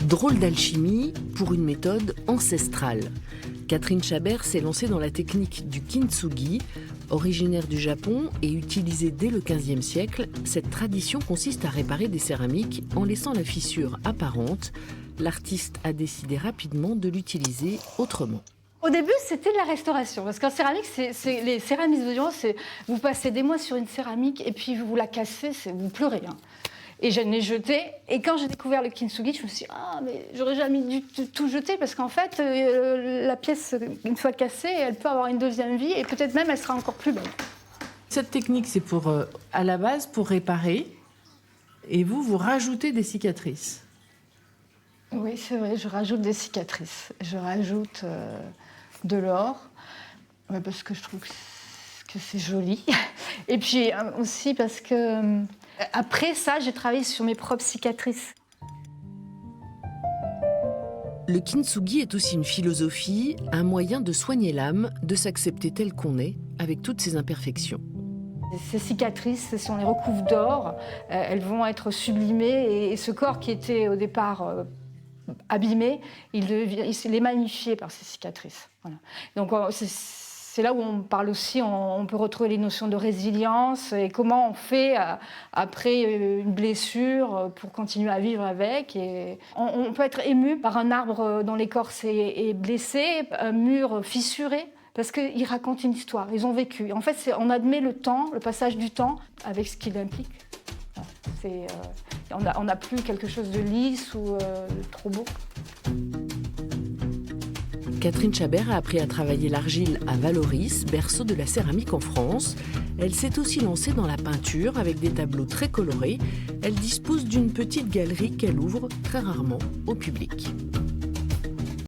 Drôle d'alchimie pour une méthode ancestrale. Catherine Chabert s'est lancée dans la technique du kintsugi. Originaire du Japon et utilisée dès le XVe siècle, cette tradition consiste à réparer des céramiques en laissant la fissure apparente. L'artiste a décidé rapidement de l'utiliser autrement. Au début, c'était de la restauration, parce qu'en céramique, les céramiques, vous passez des mois sur une céramique et puis vous la cassez, vous pleurez. Et je l'ai jeté. Et quand j'ai découvert le kintsugi, je me suis dit, mais j'aurais jamais dû tout jeter, parce qu'en fait, la pièce, une fois cassée, elle peut avoir une deuxième vie, et peut-être même elle sera encore plus belle. Cette technique, c'est à la base pour réparer, et vous rajoutez des cicatrices. Oui, c'est vrai, je rajoute des cicatrices. Je rajoute de l'or, parce que je trouve que c'est joli. Et puis aussi parce que... Après ça, j'ai travaillé sur mes propres cicatrices. Le kintsugi est aussi une philosophie, un moyen de soigner l'âme, de s'accepter tel qu'on est, avec toutes ses imperfections. Ces cicatrices, si on les recouvre d'or, elles vont être sublimées, et ce corps qui était au départ abîmé, il est magnifié par ces cicatrices. Voilà. Donc c'est là où on parle aussi, on peut retrouver les notions de résilience et comment on fait après une blessure pour continuer à vivre avec. Et on peut être ému par un arbre dont l'écorce est blessée, un mur fissuré, parce qu'ils racontent une histoire, ils ont vécu. En fait, on admet le temps, le passage du temps, avec ce qu'il implique. On n'a plus quelque chose de lisse ou de trop beau. Catherine Chabert a appris à travailler l'argile à Valoris, berceau de la céramique en France. Elle s'est aussi lancée dans la peinture avec des tableaux très colorés. Elle dispose d'une petite galerie qu'elle ouvre très rarement au public.